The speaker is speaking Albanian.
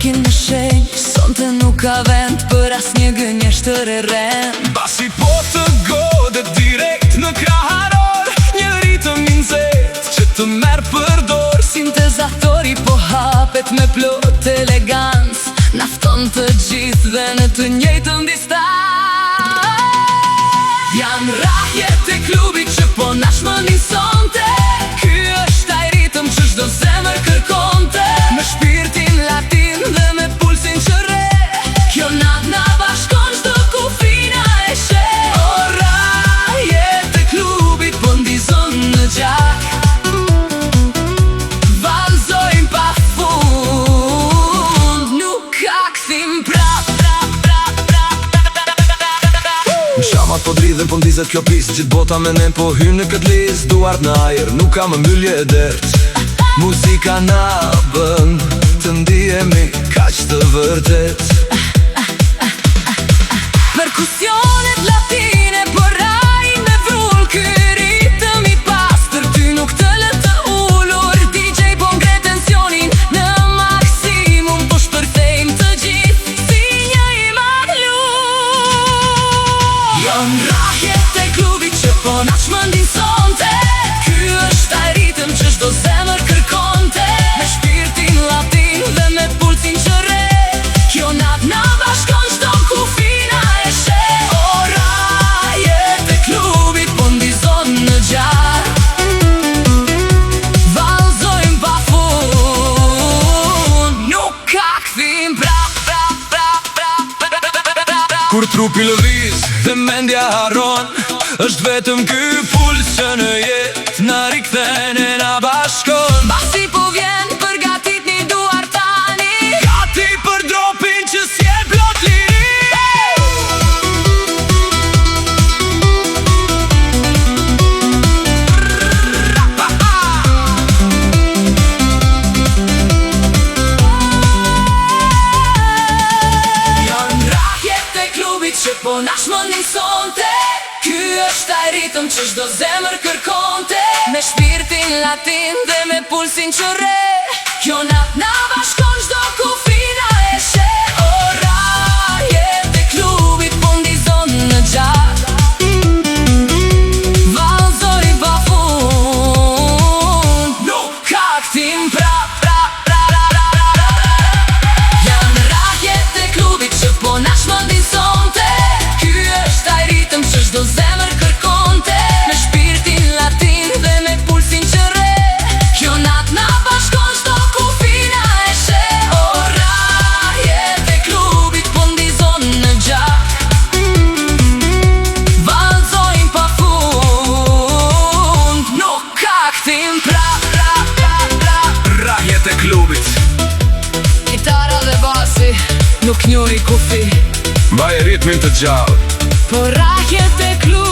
ikin në shenjë, sonte nuk ka vend për as një gënjesht të reren. Basi po të godet direkt në kraharor, një ritëm i nxehtë që të merr për dorë. Sintezatori po hapet me plot elegancë, nafton të gjithë dhe në të njëjtën distancë. Janë rahjet e klubit që po na shmendin sonte. Ky është ai ritëm që çdo zemër kërkonte, me shpirtin latin dhe me pulsin që re. Kjo natë na bashkon çdo kufina e sheh. O rahjet e klubit po ndizon në gjak, valzojmë pa fund, nuk ka kthim prap. Në shamat po dridhen po ndizet kjo pist, gjithë bota me ne po hyn në këtë list. Duart në ajer, nuk ka më mbyllje e dert. Muzika na bën të ndihemi kaq të vërtet. Perkusionet latine po rajnë me vrull, ky ritëm i pastër ty nuk të lë të ullur. DJ po ngre tensionin në maksimum, po shpërthejmë të gjithë si një i maglum. Janë rahjet e klubit që po na shmendin sonte. Ky është ai ritëm që çdo zemër kërkonte, me shpirtin latin dhe me pulsin që re. Kjo natë na bashkon çdo kufina e sheh. O rahjet e klubit po ndizon në gjak, valzojmë pa fund, nuk ka kthim prap. Kur trupi lëviz dhe mendja harron, është vetëm ky puls që në jetë na rikthen e na bashkon. Basi po vjen, përgatitni duart tani, Gati për dropin që s'jep plot liri. janë rahjet e klubit që po na shmendin sonte. Ky është ai ritëm që çdo zemër kërkonte, me shpirtin latin dhe me pulsin që re. Kjo natë na bashkon çdo kufina e sheh. O rahjet e klubit po ndizon në gjak, valzojmë pa fund, nuk ka kthim prap. Janë rahjet e klubit që po na shmendin sonte. Ky është ai ritëm që çdo zemër kërkonte, me shpirtin latin dhe me pulsin që re. Kjo natë na bashkon çdo kufina e sheh. O rahjet e klubit po ndizon në gjak, valzojmë pa fund, nuk ka kthim prap. Rahjet e klubit, Gitara dhe basi, nuk njori kufi, mbaj ritmin të gjallë. po rahjet e klubit